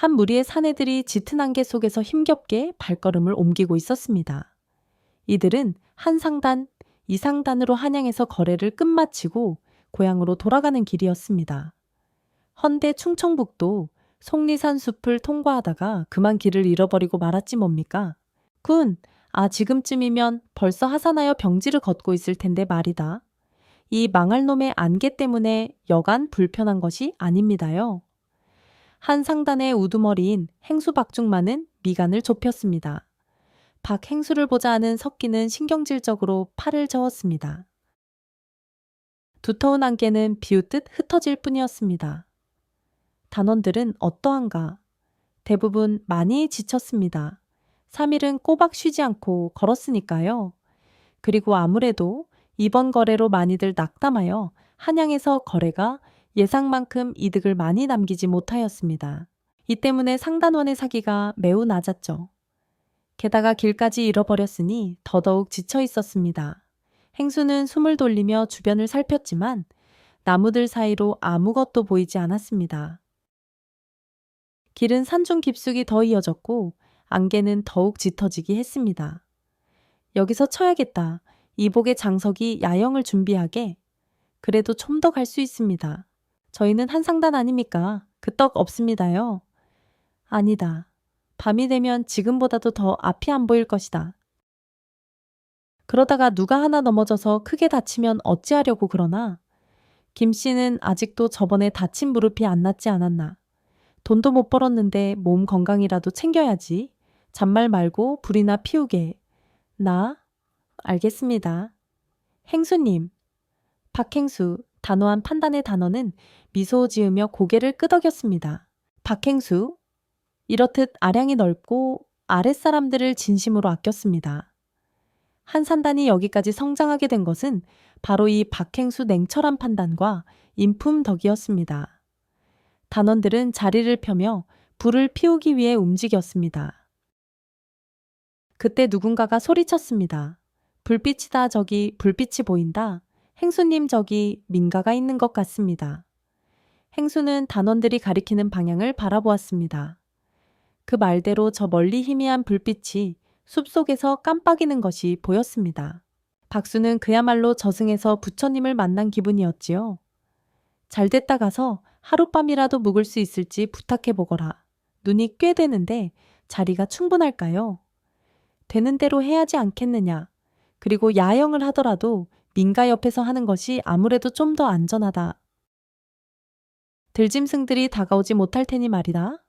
한 무리의 사내들이 짙은 안개 속에서 힘겹게 발걸음을 옮기고 있었습니다. 이들은 한 상단, 이 상단으로 한양에서 거래를 끝마치고 고향으로 돌아가는 길이었습니다. 헌데 충청북도 속리산 숲을 통과하다가 그만 길을 잃어버리고 말았지 뭡니까? 군, 지금쯤이면 벌써 하산하여 병지를 걷고 있을 텐데 말이다. 이 망할 놈의 안개 때문에 여간 불편한 것이 아닙니다요. 한 상단의 우두머리인 행수박중만은 미간을 좁혔습니다. 박행수를 보자 하는 석기는 신경질적으로 팔을 저었습니다. 두터운 안개는 비웃듯 흩어질 뿐이었습니다. 단원들은 어떠한가? 대부분 많이 지쳤습니다. 3일은 꼬박 쉬지 않고 걸었으니까요. 그리고 아무래도 이번 거래로 많이들 낙담하여 한양에서 거래가 예상만큼 이득을 많이 남기지 못하였습니다. 이 때문에 상단원의 사기가 매우 낮았죠. 게다가 길까지 잃어버렸으니 더더욱 지쳐 있었습니다. 행수는 숨을 돌리며 주변을 살폈지만 나무들 사이로 아무것도 보이지 않았습니다. 길은 산중 깊숙이 더 이어졌고 안개는 더욱 짙어지기 했습니다. 여기서 쳐야겠다. 이복의 장석이 야영을 준비하게. 그래도 좀 더 갈 수 있습니다. 저희는 한 상단 아닙니까? 그 떡 없습니다요. 아니다. 밤이 되면 지금보다도 더 앞이 안 보일 것이다. 그러다가 누가 하나 넘어져서 크게 다치면 어찌하려고 그러나? 김 씨는 아직도 저번에 다친 무릎이 안 낫지 않았나? 돈도 못 벌었는데 몸 건강이라도 챙겨야지. 잔말 말고 불이나 피우게. 나? 알겠습니다. 행수님. 박행수, 단호한 판단의 단어는 미소 지으며 고개를 끄덕였습니다. 박행수. 이렇듯 아량이 넓고 아랫사람들을 진심으로 아꼈습니다. 한 산단이 여기까지 성장하게 된 것은 바로 이 박행수 냉철한 판단과 인품 덕이었습니다. 단원들은 자리를 펴며 불을 피우기 위해 움직였습니다. 그때 누군가가 소리쳤습니다. 불빛이다 저기 불빛이 보인다. 행수님 저기 민가가 있는 것 같습니다. 행수는 단원들이 가리키는 방향을 바라보았습니다. 그 말대로 저 멀리 희미한 불빛이 숲속에서 깜빡이는 것이 보였습니다. 박수는 그야말로 저승에서 부처님을 만난 기분이었지요. 잘됐다 가서 하룻밤이라도 묵을 수 있을지 부탁해보거라. 눈이 꽤 되는데 자리가 충분할까요? 되는 대로 해야지 않겠느냐. 그리고 야영을 하더라도 민가 옆에서 하는 것이 아무래도 좀 더 안전하다. 들짐승들이 다가오지 못할 테니 말이다.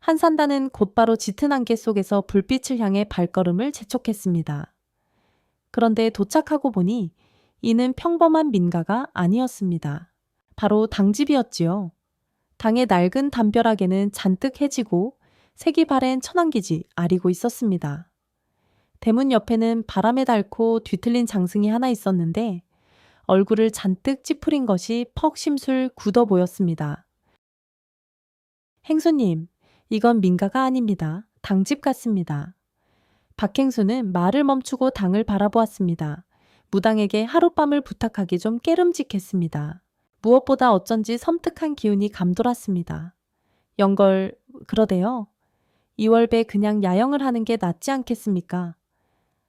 한 산단은 곧바로 짙은 안개 속에서 불빛을 향해 발걸음을 재촉했습니다. 그런데 도착하고 보니 이는 평범한 민가가 아니었습니다. 바로 당집이었지요. 당의 낡은 담벼락에는 잔뜩 해지고 색이 바랜 천황기지 아리고 있었습니다. 대문 옆에는 바람에 닳고 뒤틀린 장승이 하나 있었는데 얼굴을 잔뜩 찌푸린 것이 퍽 심술 굳어 보였습니다. 행수님, 이건 민가가 아닙니다. 당집 같습니다. 박행수는 말을 멈추고 당을 바라보았습니다. 무당에게 하룻밤을 부탁하기 좀 깨름직했습니다. 무엇보다 어쩐지 섬뜩한 기운이 감돌았습니다. 영걸, 그러대요. 이월배 그냥 야영을 하는 게 낫지 않겠습니까?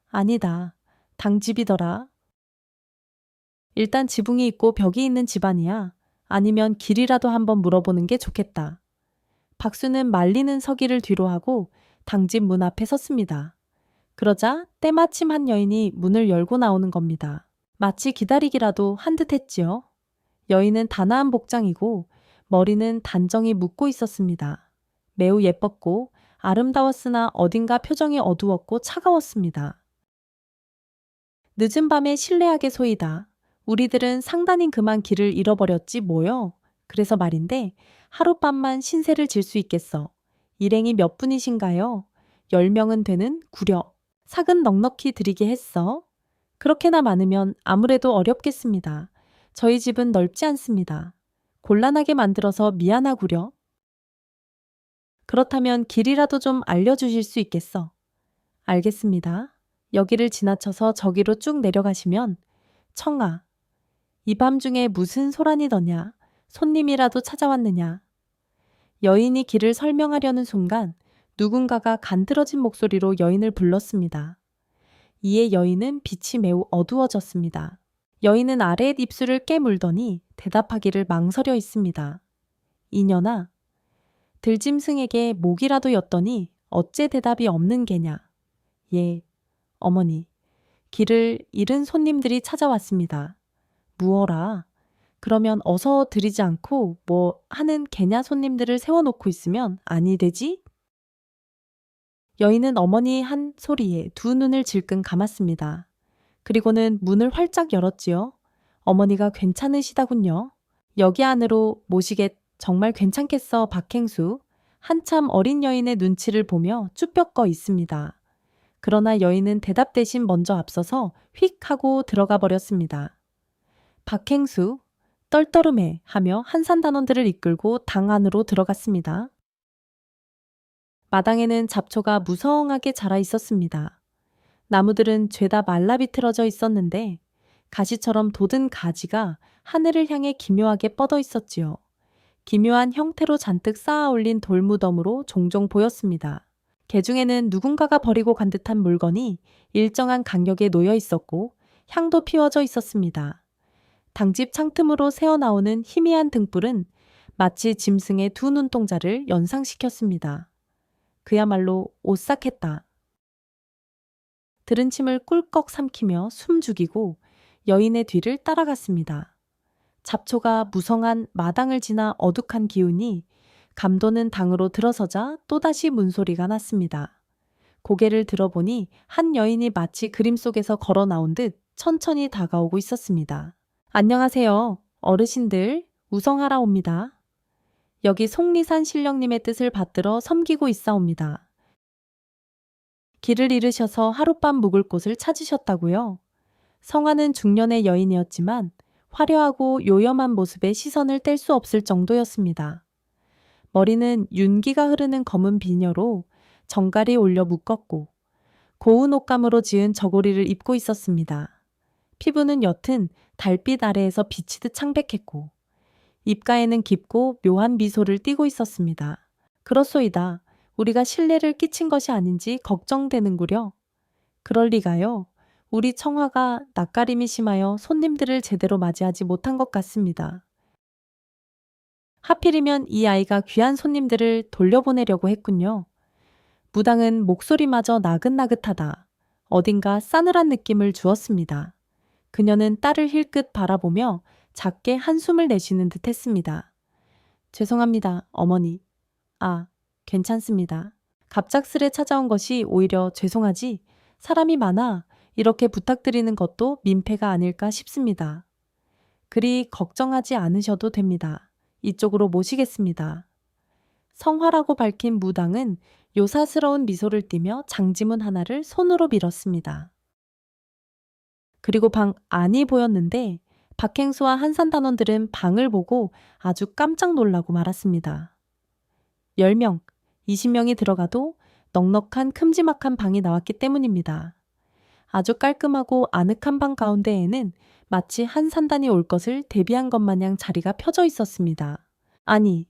아니다. 당집이더라. 일단 지붕이 있고 벽이 있는 집안이야. 아니면 길이라도 한번 물어보는 게 좋겠다. 박수는 말리는 서기를 뒤로 하고 당집 문 앞에 섰습니다. 그러자 때마침 한 여인이 문을 열고 나오는 겁니다. 마치 기다리기라도 한 듯 했지요. 여인은 단아한 복장이고 머리는 단정히 묶고 있었습니다. 매우 예뻤고 아름다웠으나 어딘가 표정이 어두웠고 차가웠습니다. 늦은 밤에 실례하게 소이다. 우리들은 상단인 그만 길을 잃어버렸지 뭐요. 그래서 말인데 하룻밤만 신세를 질 수 있겠어. 일행이 몇 분이신가요? 10명은 되는 구려. 삭은 넉넉히 드리게 했어. 그렇게나 많으면 아무래도 어렵겠습니다. 저희 집은 넓지 않습니다. 곤란하게 만들어서 미안하구려. 그렇다면 길이라도 좀 알려주실 수 있겠어. 알겠습니다. 여기를 지나쳐서 저기로 쭉 내려가시면 청아. 이 밤중에 무슨 소란이 더냐. 손님이라도 찾아왔느냐. 여인이 길을 설명하려는 순간 누군가가 간드러진 목소리로 여인을 불렀습니다. 이에 여인은 빛이 매우 어두워졌습니다. 여인은 아랫 입술을 깨물더니 대답하기를 망설여 있습니다. 이년아, 들짐승에게 목이라도 였더니 어째 대답이 없는 게냐. 예, 어머니, 길을 잃은 손님들이 찾아왔습니다. 무어라. 그러면 어서 드리지 않고 뭐 하는 개냐 손님들을 세워놓고 있으면 아니 되지? 여인은 어머니 한 소리에 두 눈을 질끈 감았습니다. 그리고는 문을 활짝 열었지요. 어머니가 괜찮으시다군요. 여기 안으로 모시겠 정말 괜찮겠어 박행수. 한참 어린 여인의 눈치를 보며 쭈뼛거 있습니다. 그러나 여인은 대답 대신 먼저 앞서서 휙 하고 들어가 버렸습니다. 박행수, 떨떠름해 하며 한산단원들을 이끌고 당 안으로 들어갔습니다. 마당에는 잡초가 무성하게 자라 있었습니다. 나무들은 죄다 말라 비틀어져 있었는데 가시처럼 돋은 가지가 하늘을 향해 기묘하게 뻗어 있었지요. 기묘한 형태로 잔뜩 쌓아 올린 돌무덤으로 종종 보였습니다. 개중에는 누군가가 버리고 간 듯한 물건이 일정한 간격에 놓여 있었고 향도 피워져 있었습니다. 당집 창틈으로 새어나오는 희미한 등불은 마치 짐승의 두 눈동자를 연상시켰습니다. 그야말로 오싹했다. 들은 침을 꿀꺽 삼키며 숨 죽이고 여인의 뒤를 따라갔습니다. 잡초가 무성한 마당을 지나 어둑한 기운이 감도는 당으로 들어서자 또다시 문소리가 났습니다. 고개를 들어보니 한 여인이 마치 그림 속에서 걸어 나온 듯 천천히 다가오고 있었습니다. 안녕하세요. 어르신들, 우성하라 옵니다. 여기 속리산 신령님의 뜻을 받들어 섬기고 있사옵니다. 길을 잃으셔서 하룻밤 묵을 곳을 찾으셨다고요? 성화는 중년의 여인이었지만 화려하고 요염한 모습에 시선을 뗄 수 없을 정도였습니다. 머리는 윤기가 흐르는 검은 비녀로 정갈이 올려 묶었고 고운 옷감으로 지은 저고리를 입고 있었습니다. 피부는 옅은 달빛 아래에서 비치듯 창백했고 입가에는 깊고 묘한 미소를 띠고 있었습니다. 그렇소이다. 우리가 신뢰를 끼친 것이 아닌지 걱정되는구려. 그럴 리가요. 우리 청화가 낯가림이 심하여 손님들을 제대로 맞이하지 못한 것 같습니다. 하필이면 이 아이가 귀한 손님들을 돌려보내려고 했군요. 무당은 목소리마저 나긋나긋하다. 어딘가 싸늘한 느낌을 주었습니다. 그녀는 딸을 힐끗 바라보며 작게 한숨을 내쉬는 듯 했습니다. 죄송합니다, 어머니. 아, 괜찮습니다. 갑작스레 찾아온 것이 오히려 죄송하지 사람이 많아 이렇게 부탁드리는 것도 민폐가 아닐까 싶습니다. 그리 걱정하지 않으셔도 됩니다. 이쪽으로 모시겠습니다. 성화라고 밝힌 무당은 요사스러운 미소를 띠며 장지문 하나를 손으로 밀었습니다. 그리고 방 안이 보였는데 박행수와 한산단원들은 방을 보고 아주 깜짝 놀라고 말았습니다. 10명, 20명이 들어가도 넉넉한 큼지막한 방이 나왔기 때문입니다. 아주 깔끔하고 아늑한 방 가운데에는 마치 한산단이 올 것을 대비한 것 마냥 자리가 펴져 있었습니다. 아니,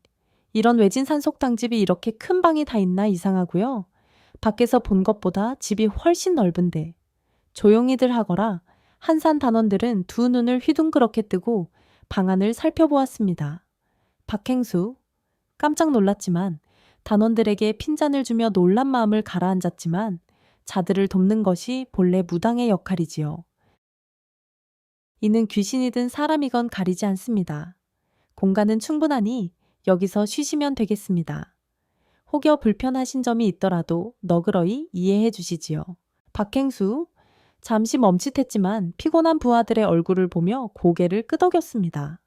이런 외진 산속당집이 이렇게 큰 방이 다 있나 이상하고요. 밖에서 본 것보다 집이 훨씬 넓은데 조용히들 하거라 한산 단원들은 두 눈을 휘둥그렇게 뜨고 방 안을 살펴보았습니다. 박행수, 깜짝 놀랐지만 단원들에게 핀잔을 주며 놀란 마음을 가라앉았지만 자들을 돕는 것이 본래 무당의 역할이지요. 이는 귀신이든 사람이건 가리지 않습니다. 공간은 충분하니 여기서 쉬시면 되겠습니다. 혹여 불편하신 점이 있더라도 너그러이 이해해 주시지요. 박행수, 잠시 멈칫했지만 피곤한 부하들의 얼굴을 보며 고개를 끄덕였습니다.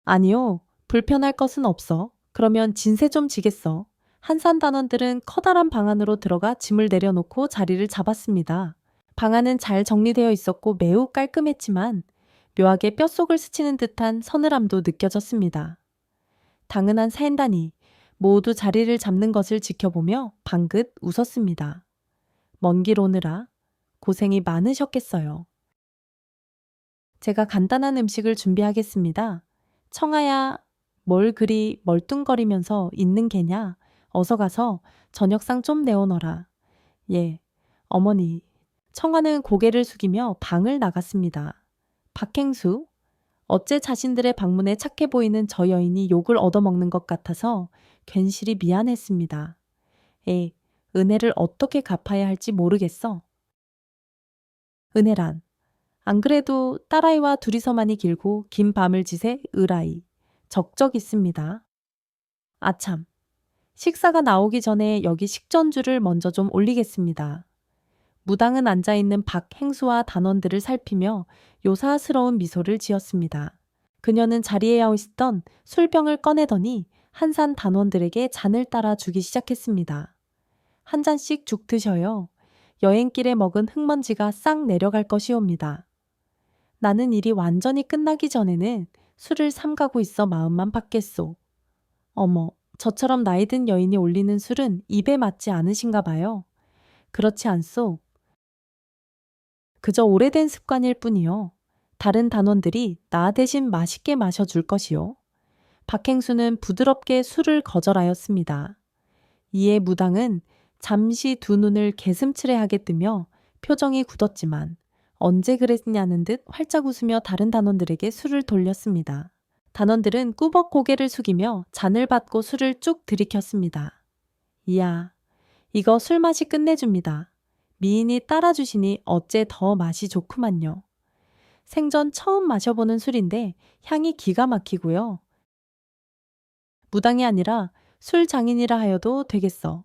아니요, 불편할 것은 없어. 그러면 진세 좀 지겠어. 한산 단원들은 커다란 방 안으로 들어가 짐을 내려놓고 자리를 잡았습니다. 방 안은 잘 정리되어 있었고 매우 깔끔했지만 묘하게 뼛속을 스치는 듯한 서늘함도 느껴졌습니다. 당은한 사인단이 모두 자리를 잡는 것을 지켜보며 방긋 웃었습니다. 먼 길 오느라 고생이 많으셨겠어요. 제가 간단한 음식을 준비하겠습니다. 청아야, 뭘 그리 멀뚱거리면서 있는 게냐? 어서 가서 저녁상 좀 내어놓어라. 예, 어머니. 청아는 고개를 숙이며 방을 나갔습니다. 박행수, 어째 자신들의 방문에 착해 보이는 저 여인이 욕을 얻어먹는 것 같아서 괜시리 미안했습니다. 은혜를 어떻게 갚아야 할지 모르겠어. 은혜란, 안 그래도 딸아이와 둘이서만이 길고 긴 밤을 지새 을아이, 적적 있습니다. 아참, 식사가 나오기 전에 여기 식전주를 먼저 좀 올리겠습니다. 무당은 앉아있는 박행수와 단원들을 살피며 요사스러운 미소를 지었습니다. 그녀는 자리에 있던 술병을 꺼내더니 한산 단원들에게 잔을 따라 주기 시작했습니다. 한 잔씩 죽 드셔요. 여행길에 먹은 흙먼지가 싹 내려갈 것이옵니다. 나는 일이 완전히 끝나기 전에는 술을 삼가고 있어 마음만 받겠소. 어머, 저처럼 나이든 여인이 올리는 술은 입에 맞지 않으신가 봐요. 그렇지 않소. 그저 오래된 습관일 뿐이요. 다른 단원들이 나 대신 맛있게 마셔줄 것이요. 박행수는 부드럽게 술을 거절하였습니다. 이에 무당은 잠시 두 눈을 개슴츠레하게 뜨며 표정이 굳었지만 언제 그랬냐는 듯 활짝 웃으며 다른 단원들에게 술을 돌렸습니다. 단원들은 꾸벅 고개를 숙이며 잔을 받고 술을 쭉 들이켰습니다. 이야, 이거 술맛이 끝내줍니다. 미인이 따라주시니 어째 더 맛이 좋구만요. 생전 처음 마셔보는 술인데 향이 기가 막히고요. 무당이 아니라 술 장인이라 하여도 되겠어.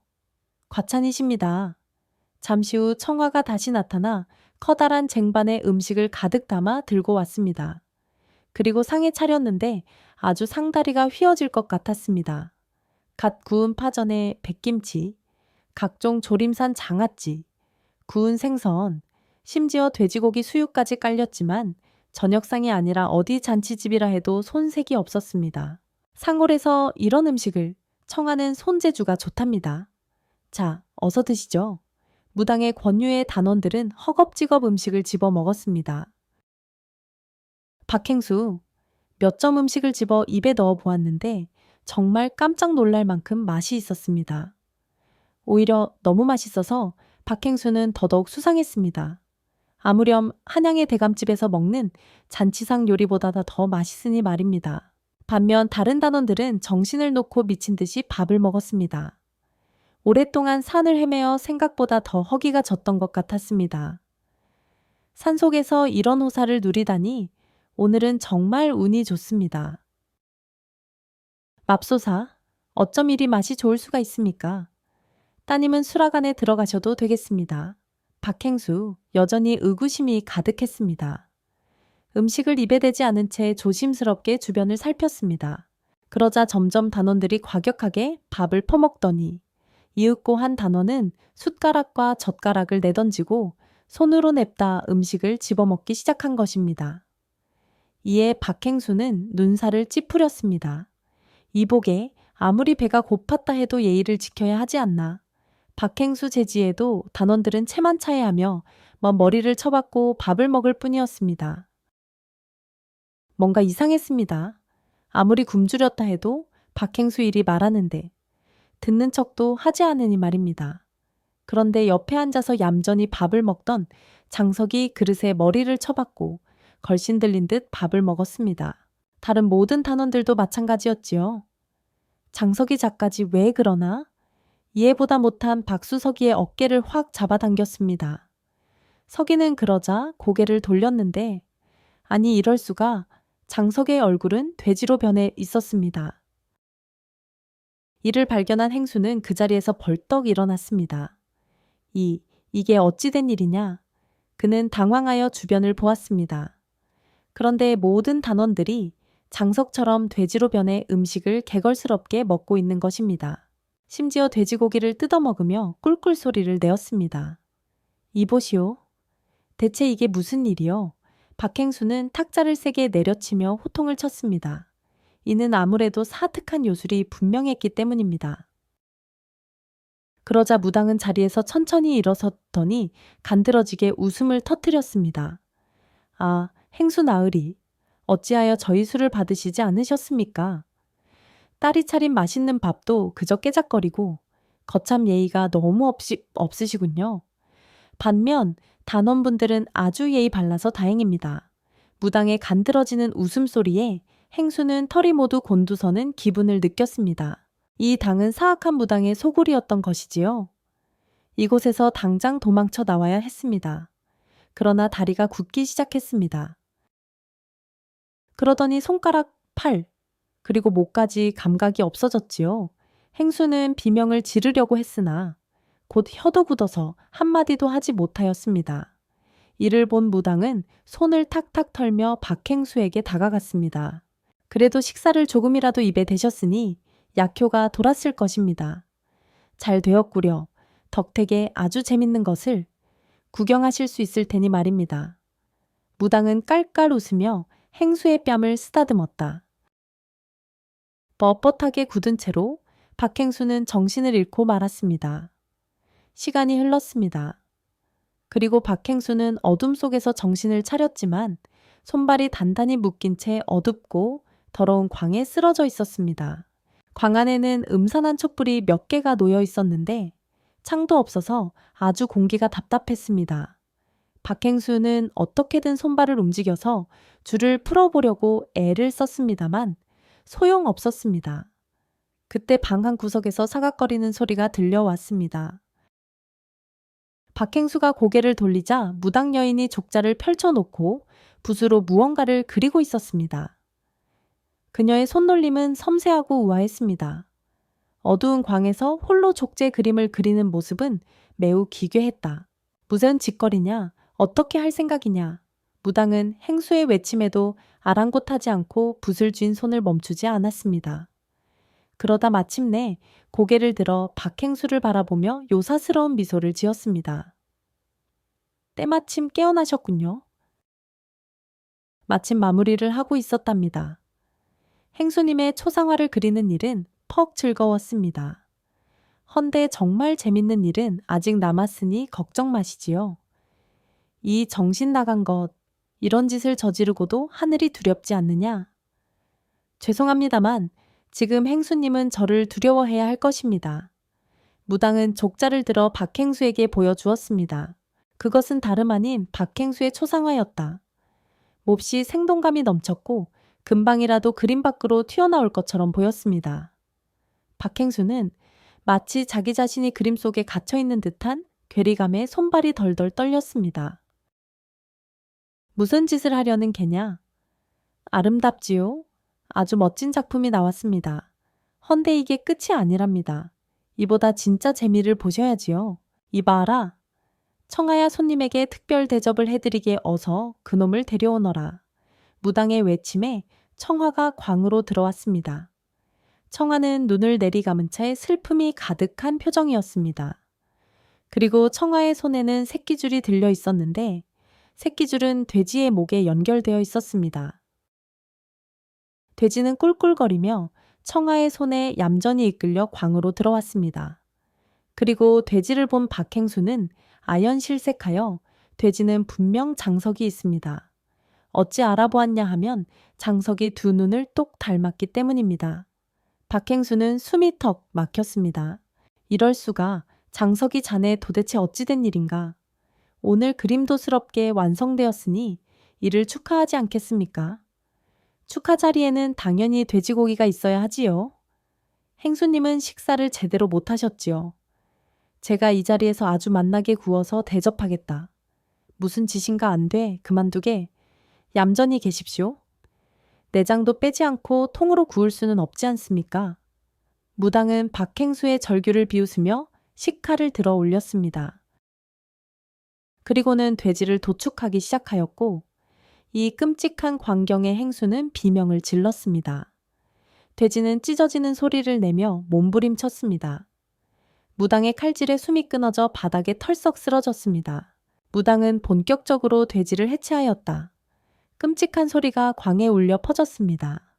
과찬이십니다. 잠시 후 청아가 다시 나타나 커다란 쟁반에 음식을 가득 담아 들고 왔습니다. 그리고 상에 차렸는데 아주 상다리가 휘어질 것 같았습니다. 갓 구운 파전에 백김치, 각종 조림산 장아찌, 구운 생선, 심지어 돼지고기 수육까지 깔렸지만 저녁상이 아니라 어디 잔치집이라 해도 손색이 없었습니다. 상홀에서 이런 음식을 청하는 손재주가 좋답니다. 자, 어서 드시죠. 무당의 권유의 단원들은 허겁지겁 음식을 집어 먹었습니다. 박행수, 몇 점 음식을 집어 입에 넣어 보았는데 정말 깜짝 놀랄 만큼 맛이 있었습니다. 오히려 너무 맛있어서 박행수는 더더욱 수상했습니다. 아무렴 한양의 대감집에서 먹는 잔치상 요리보다 더 맛있으니 말입니다. 반면 다른 단원들은 정신을 놓고 미친 듯이 밥을 먹었습니다. 오랫동안 산을 헤매어 생각보다 더 허기가 졌던 것 같았습니다. 산속에서 이런 호사를 누리다니 오늘은 정말 운이 좋습니다. 맙소사, 어쩜 이리 맛이 좋을 수가 있습니까? 따님은 수락안에 들어가셔도 되겠습니다. 박행수, 여전히 의구심이 가득했습니다. 음식을 입에 대지 않은 채 조심스럽게 주변을 살폈습니다. 그러자 점점 단원들이 과격하게 밥을 퍼먹더니 이윽고 한 단원은 숟가락과 젓가락을 내던지고 손으로 냅다 음식을 집어먹기 시작한 것입니다. 이에 박행수는 눈살을 찌푸렸습니다. 이복에 아무리 배가 고팠다 해도 예의를 지켜야 하지 않나. 박행수 제지에도 단원들은 체만차해하며 머리를 쳐박고 밥을 먹을 뿐이었습니다. 뭔가 이상했습니다. 아무리 굶주렸다 해도 박행수 일이 말하는데 듣는 척도 하지 않으니 말입니다. 그런데 옆에 앉아서 얌전히 밥을 먹던 장석이 그릇에 머리를 쳐박고 걸신 들린 듯 밥을 먹었습니다. 다른 모든 단원들도 마찬가지였지요. 장석이 작가지 왜 그러나? 이해보다 못한 박수석이의 어깨를 확 잡아당겼습니다. 석이는 그러자 고개를 돌렸는데 아니 이럴 수가 장석의 얼굴은 돼지로 변해 있었습니다. 이를 발견한 행수는 그 자리에서 벌떡 일어났습니다. 이게 어찌 된 일이냐? 그는 당황하여 주변을 보았습니다. 그런데 모든 단원들이 장석처럼 돼지로 변해 음식을 개걸스럽게 먹고 있는 것입니다. 심지어 돼지고기를 뜯어먹으며 꿀꿀 소리를 내었습니다. 이보시오. 대체 이게 무슨 일이요? 박행수는 탁자를 세게 내려치며 호통을 쳤습니다. 이는 아무래도 사특한 요술이 분명했기 때문입니다. 그러자 무당은 자리에서 천천히 일어섰더니 간드러지게 웃음을 터뜨렸습니다. 아, 행수 나으리. 어찌하여 저희 술을 받으시지 않으셨습니까? 딸이 차린 맛있는 밥도 그저 깨작거리고 거참 예의가 너무 없으시군요. 반면 단원분들은 아주 예의 발라서 다행입니다. 무당의 간드러지는 웃음소리에 행수는 털이 모두 곤두서는 기분을 느꼈습니다. 이 당은 사악한 무당의 소굴이었던 것이지요. 이곳에서 당장 도망쳐 나와야 했습니다. 그러나 다리가 굳기 시작했습니다. 그러더니 손가락, 팔, 그리고 목까지 감각이 없어졌지요. 행수는 비명을 지르려고 했으나 곧 혀도 굳어서 한마디도 하지 못하였습니다. 이를 본 무당은 손을 탁탁 털며 박행수에게 다가갔습니다. 그래도 식사를 조금이라도 입에 대셨으니 약효가 돌았을 것입니다. 잘 되었구려. 덕택에 아주 재밌는 것을 구경하실 수 있을 테니 말입니다. 무당은 깔깔 웃으며 행수의 뺨을 쓰다듬었다. 뻣뻣하게 굳은 채로 박행수는 정신을 잃고 말았습니다. 시간이 흘렀습니다. 그리고 박행수는 어둠 속에서 정신을 차렸지만 손발이 단단히 묶인 채 어둡고 더러운 광에 쓰러져 있었습니다. 광 안에는 음산한 촛불이 몇 개가 놓여 있었는데 창도 없어서 아주 공기가 답답했습니다. 박행수는 어떻게든 손발을 움직여서 줄을 풀어보려고 애를 썼습니다만 소용없었습니다. 그때 방 한 구석에서 사각거리는 소리가 들려왔습니다. 박행수가 고개를 돌리자 무당 여인이 족자를 펼쳐놓고 붓으로 무언가를 그리고 있었습니다. 그녀의 손놀림은 섬세하고 우아했습니다. 어두운 광에서 홀로 족제 그림을 그리는 모습은 매우 기괴했다. 무슨 짓거리냐? 어떻게 할 생각이냐? 무당은 행수의 외침에도 아랑곳하지 않고 붓을 쥔 손을 멈추지 않았습니다. 그러다 마침내 고개를 들어 박행수를 바라보며 요사스러운 미소를 지었습니다. 때마침 깨어나셨군요. 마침 마무리를 하고 있었답니다. 행수님의 초상화를 그리는 일은 퍽 즐거웠습니다. 헌데 정말 재밌는 일은 아직 남았으니 걱정 마시지요. 이 정신 나간 것, 이런 짓을 저지르고도 하늘이 두렵지 않느냐? 죄송합니다만 지금 행수님은 저를 두려워해야 할 것입니다. 무당은 족자를 들어 박행수에게 보여주었습니다. 그것은 다름 아닌 박행수의 초상화였다. 몹시 생동감이 넘쳤고 금방이라도 그림 밖으로 튀어나올 것처럼 보였습니다. 박행수는 마치 자기 자신이 그림 속에 갇혀있는 듯한 괴리감에 손발이 덜덜 떨렸습니다. 무슨 짓을 하려는 개냐? 아름답지요? 아주 멋진 작품이 나왔습니다. 헌데 이게 끝이 아니랍니다. 이보다 진짜 재미를 보셔야지요. 이봐라. 청아야 손님에게 특별 대접을 해드리게 어서 그놈을 데려오너라. 무당의 외침에 청아가 광으로 들어왔습니다. 청아는 눈을 내리감은 채 슬픔이 가득한 표정이었습니다. 그리고 청아의 손에는 새끼줄이 들려 있었는데 새끼줄은 돼지의 목에 연결되어 있었습니다. 돼지는 꿀꿀거리며 청아의 손에 얌전히 이끌려 광으로 들어왔습니다. 그리고 돼지를 본 박행수는 아연실색하여 돼지는 분명 장석이 있습니다. 어찌 알아보았냐 하면 장석이 두 눈을 똑 닮았기 때문입니다. 박행수는 숨이 턱 막혔습니다. 이럴 수가, 장석이 자네 도대체 어찌 된 일인가? 오늘 그림도스럽게 완성되었으니 이를 축하하지 않겠습니까? 축하 자리에는 당연히 돼지고기가 있어야 하지요. 행수님은 식사를 제대로 못하셨지요. 제가 이 자리에서 아주 맛나게 구워서 대접하겠다. 무슨 짓인가 안 돼, 그만두게. 얌전히 계십시오. 내장도 빼지 않고 통으로 구울 수는 없지 않습니까? 무당은 박행수의 절규를 비웃으며 식칼을 들어 올렸습니다. 그리고는 돼지를 도축하기 시작하였고 이 끔찍한 광경에 행수는 비명을 질렀습니다. 돼지는 찢어지는 소리를 내며 몸부림쳤습니다. 무당의 칼질에 숨이 끊어져 바닥에 털썩 쓰러졌습니다. 무당은 본격적으로 돼지를 해체하였다. 끔찍한 소리가 광에 울려 퍼졌습니다.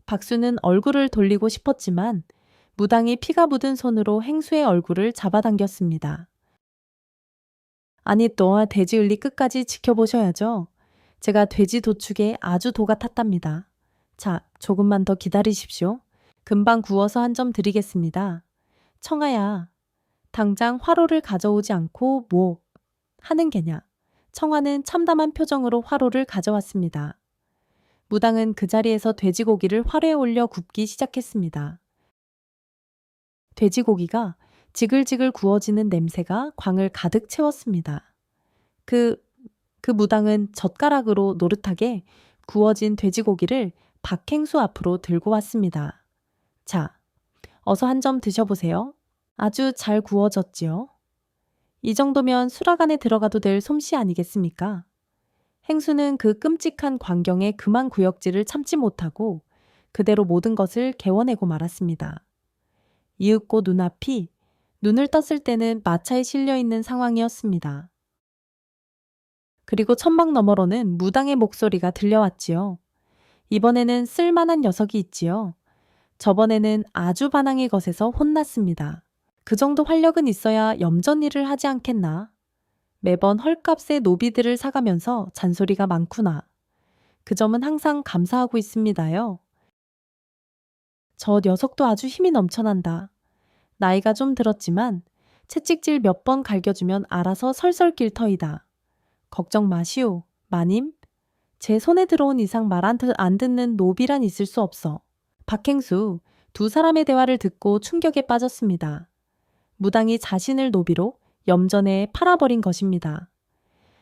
박수는 얼굴을 돌리고 싶었지만 무당이 피가 묻은 손으로 행수의 얼굴을 잡아당겼습니다. 아니 너와 돼지 을리 끝까지 지켜보셔야죠. 제가 돼지 도축에 아주 도가 탔답니다. 자, 조금만 더 기다리십시오. 금방 구워서 한 점 드리겠습니다. 청아야, 당장 화로를 가져오지 않고 뭐 하는 게냐. 청아는 참담한 표정으로 화로를 가져왔습니다. 무당은 그 자리에서 돼지고기를 화로에 올려 굽기 시작했습니다. 돼지고기가 지글지글 구워지는 냄새가 광을 가득 채웠습니다. 그 무당은 젓가락으로 노릇하게 구워진 돼지고기를 박행수 앞으로 들고 왔습니다. 자, 어서 한 점 드셔보세요. 아주 잘 구워졌지요? 이 정도면 수락 안에 들어가도 될 솜씨 아니겠습니까? 행수는 그 끔찍한 광경에 그만 구역질을 참지 못하고 그대로 모든 것을 개워내고 말았습니다. 이윽고 눈앞이 눈을 떴을 때는 마차에 실려 있는 상황이었습니다. 그리고 천막 너머로는 무당의 목소리가 들려왔지요. 이번에는 쓸만한 녀석이 있지요. 저번에는 아주 반항의 것에서 혼났습니다. 그 정도 활력은 있어야 염전 일을 하지 않겠나. 매번 헐값에 노비들을 사가면서 잔소리가 많구나. 그 점은 항상 감사하고 있습니다요. 저 녀석도 아주 힘이 넘쳐난다. 나이가 좀 들었지만 채찍질 몇 번 갈겨주면 알아서 설설 낄 터이다. 걱정 마시오, 마님. 제 손에 들어온 이상 말 안 듣는 노비란 있을 수 없어. 박행수, 두 사람의 대화를 듣고 충격에 빠졌습니다. 무당이 자신을 노비로 염전에 팔아버린 것입니다.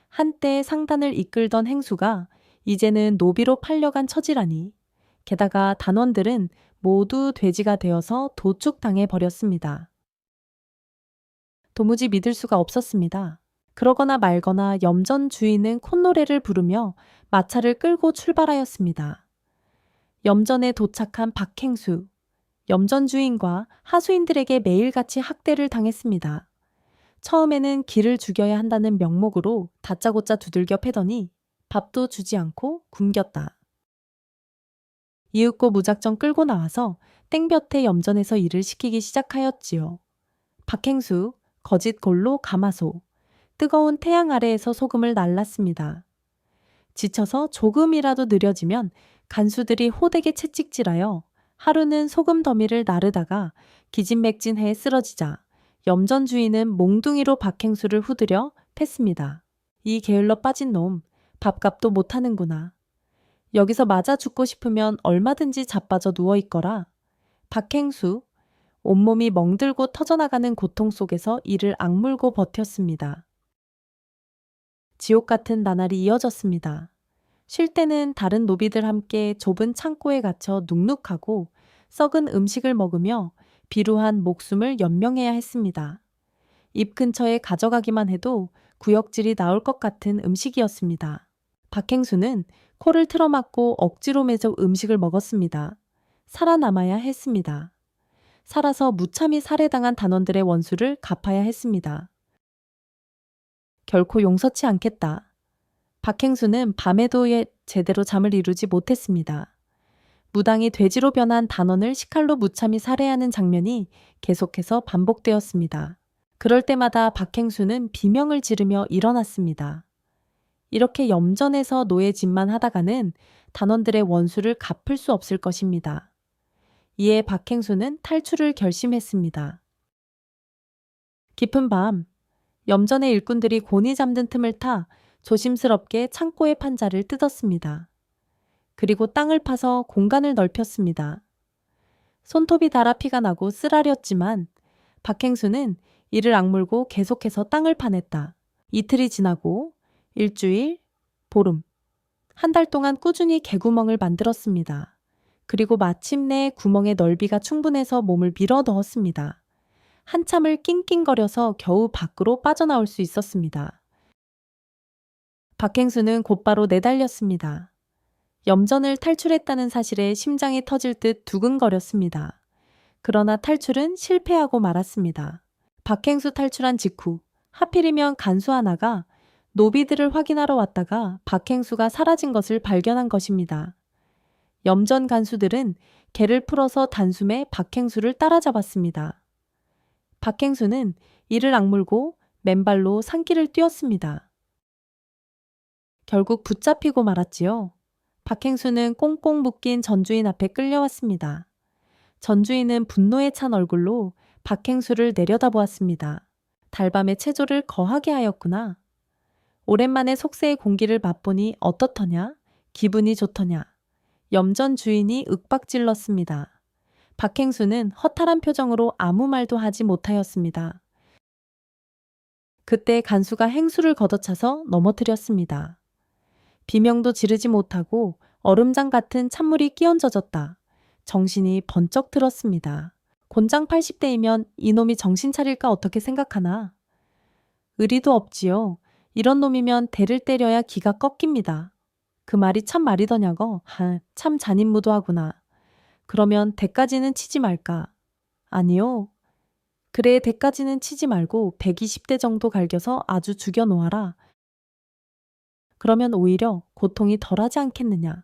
한때 상단을 이끌던 행수가 이제는 노비로 팔려간 처지라니. 게다가 단원들은 모두 돼지가 되어서 도축당해 버렸습니다. 도무지 믿을 수가 없었습니다. 그러거나 말거나 염전 주인은 콧노래를 부르며 마차를 끌고 출발하였습니다. 염전에 도착한 박행수. 염전 주인과 하수인들에게 매일같이 학대를 당했습니다. 처음에는 기를 죽여야 한다는 명목으로 다짜고짜 두들겨 패더니 밥도 주지 않고 굶겼다. 이윽고 무작정 끌고 나와서 땡볕에 염전에서 일을 시키기 시작하였지요. 박행수, 거짓골로 가마소, 뜨거운 태양 아래에서 소금을 날랐습니다. 지쳐서 조금이라도 느려지면 간수들이 호되게 채찍질하여 하루는 소금 더미를 나르다가 기진맥진해 쓰러지자 염전 주인은 몽둥이로 박행수를 후드려 팼습니다. 이 게을러 빠진 놈, 밥값도 못하는구나. 여기서 맞아 죽고 싶으면 얼마든지 자빠져 누워있거라. 박행수, 온몸이 멍들고 터져나가는 고통 속에서 이를 악물고 버텼습니다. 지옥 같은 나날이 이어졌습니다. 쉴 때는 다른 노비들 함께 좁은 창고에 갇혀 눅눅하고 썩은 음식을 먹으며 비루한 목숨을 연명해야 했습니다. 입 근처에 가져가기만 해도 구역질이 나올 것 같은 음식이었습니다. 박행수는 코를 틀어막고 억지로 매서 음식을 먹었습니다. 살아남아야 했습니다. 살아서 무참히 살해당한 단원들의 원수를 갚아야 했습니다. 결코 용서치 않겠다. 박행수는 밤에도 제대로 잠을 이루지 못했습니다. 무당이 돼지로 변한 단원을 식칼로 무참히 살해하는 장면이 계속해서 반복되었습니다. 그럴 때마다 박행수는 비명을 지르며 일어났습니다. 이렇게 염전에서 노예 짓만 하다가는 단원들의 원수를 갚을 수 없을 것입니다. 이에 박행수는 탈출을 결심했습니다. 깊은 밤, 염전의 일꾼들이 곤히 잠든 틈을 타 조심스럽게 창고의 판자를 뜯었습니다. 그리고 땅을 파서 공간을 넓혔습니다. 손톱이 닳아 피가 나고 쓰라렸지만 박행수는 이를 악물고 계속해서 땅을 파냈다. 이틀이 지나고 일주일, 보름, 한 달 동안 꾸준히 개구멍을 만들었습니다. 그리고 마침내 구멍의 넓이가 충분해서 몸을 밀어 넣었습니다. 한참을 낑낑거려서 겨우 밖으로 빠져나올 수 있었습니다. 박행수는 곧바로 내달렸습니다. 염전을 탈출했다는 사실에 심장이 터질 듯 두근거렸습니다. 그러나 탈출은 실패하고 말았습니다. 박행수 탈출한 직후 하필이면 간수 하나가 노비들을 확인하러 왔다가 박행수가 사라진 것을 발견한 것입니다. 염전 간수들은 개를 풀어서 단숨에 박행수를 따라잡았습니다. 박행수는 이를 악물고 맨발로 산길을 뛰었습니다. 결국 붙잡히고 말았지요. 박행수는 꽁꽁 묶인 전주인 앞에 끌려왔습니다. 전주인은 분노에 찬 얼굴로 박행수를 내려다보았습니다. 달밤에 체조를 거하게 하였구나. 오랜만에 속세의 공기를 맛보니 어떻더냐? 기분이 좋더냐? 염전 주인이 윽박질렀습니다. 박행수는 허탈한 표정으로 아무 말도 하지 못하였습니다. 그때 간수가 행수를 걷어차서 넘어뜨렸습니다. 비명도 지르지 못하고 얼음장 같은 찬물이 끼얹어졌다. 정신이 번쩍 들었습니다. 곤장 80대이면 이놈이 정신 차릴까 어떻게 생각하나? 의리도 없지요. 이런 놈이면 대를 때려야 기가 꺾입니다. 그 말이 참 말이더냐고. 참 잔인무도하구나. 그러면 대까지는 치지 말까? 아니요. 그래 대까지는 치지 말고 120대 정도 갈겨서 아주 죽여놓아라. 그러면 오히려 고통이 덜하지 않겠느냐.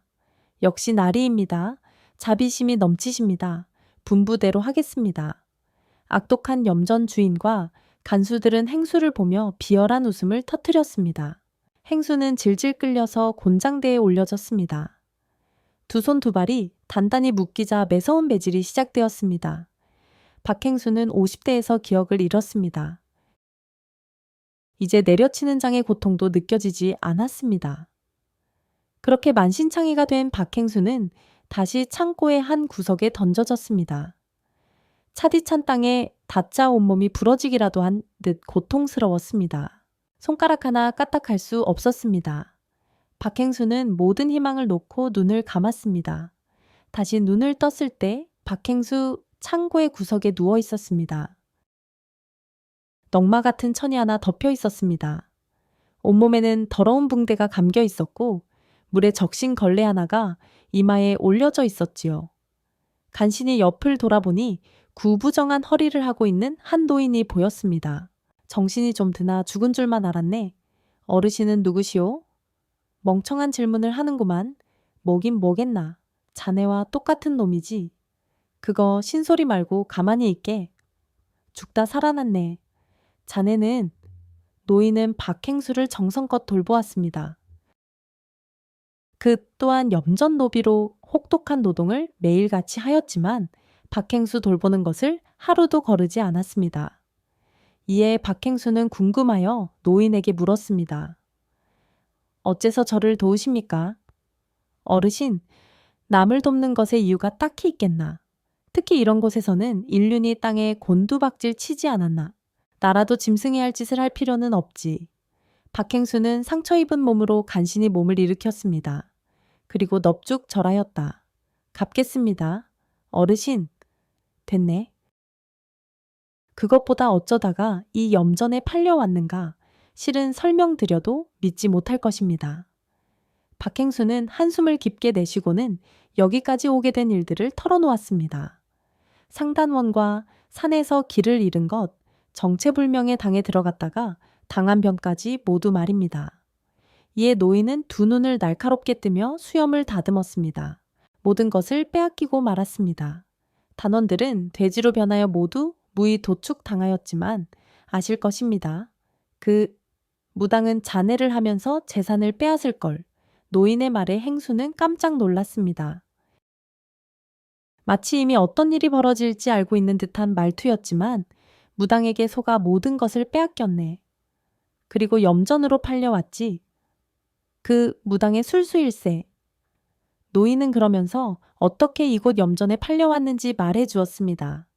역시 나리입니다. 자비심이 넘치십니다. 분부대로 하겠습니다. 악독한 염전 주인과 간수들은 행수를 보며 비열한 웃음을 터뜨렸습니다. 행수는 질질 끌려서 곤장대에 올려졌습니다. 두 손 두 발이 단단히 묶이자 매서운 배질이 시작되었습니다. 박행수는 50대에서 기억을 잃었습니다. 이제 내려치는 장의 고통도 느껴지지 않았습니다. 그렇게 만신창이가 된 박행수는 다시 창고의 한 구석에 던져졌습니다. 차디찬 땅에 다짜 온몸이 부러지기라도 한 듯 고통스러웠습니다. 손가락 하나 까딱할 수 없었습니다. 박행수는 모든 희망을 놓고 눈을 감았습니다. 다시 눈을 떴을 때 박행수 창고의 구석에 누워 있었습니다. 넝마 같은 천이 하나 덮여 있었습니다. 온몸에는 더러운 붕대가 감겨 있었고 물에 적신 걸레 하나가 이마에 올려져 있었지요. 간신히 옆을 돌아보니 구부정한 허리를 하고 있는 한 노인이 보였습니다. 정신이 좀 드나 죽은 줄만 알았네. 어르신은 누구시오? 멍청한 질문을 하는구만. 뭐긴 뭐겠나. 자네와 똑같은 놈이지. 그거 신소리 말고 가만히 있게. 죽다 살아났네. 자네는 노인은 박행수를 정성껏 돌보았습니다. 그 또한 염전 노비로 혹독한 노동을 매일같이 하였지만 박행수 돌보는 것을 하루도 거르지 않았습니다. 이에 박행수는 궁금하여 노인에게 물었습니다. 어째서 저를 도우십니까? 어르신, 남을 돕는 것의 이유가 딱히 있겠나. 특히 이런 곳에서는 인륜이 땅에 곤두박질 치지 않았나. 나라도 짐승이 할 짓을 할 필요는 없지. 박행수는 상처 입은 몸으로 간신히 몸을 일으켰습니다. 그리고 넙죽 절하였다. 갚겠습니다. 어르신, 됐네. 그것보다 어쩌다가 이 염전에 팔려왔는가 실은 설명드려도 믿지 못할 것입니다. 박행수는 한숨을 깊게 내쉬고는 여기까지 오게 된 일들을 털어놓았습니다. 상단원과 산에서 길을 잃은 것, 정체불명의 당에 들어갔다가 당한 병까지 모두 말입니다. 이에 노인은 두 눈을 날카롭게 뜨며 수염을 다듬었습니다. 모든 것을 빼앗기고 말았습니다. 단원들은 돼지로 변하여 모두 무의 도축당하였지만 아실 것입니다. 그 무당은 잔해를 하면서 재산을 빼앗을 걸. 노인의 말에 행수는 깜짝 놀랐습니다. 마치 이미 어떤 일이 벌어질지 알고 있는 듯한 말투였지만 무당에게 속아 모든 것을 빼앗겼네. 그리고 염전으로 팔려왔지. 그 무당의 술수일세. 노인은 그러면서 어떻게 이곳 염전에 팔려왔는지 말해 주었습니다.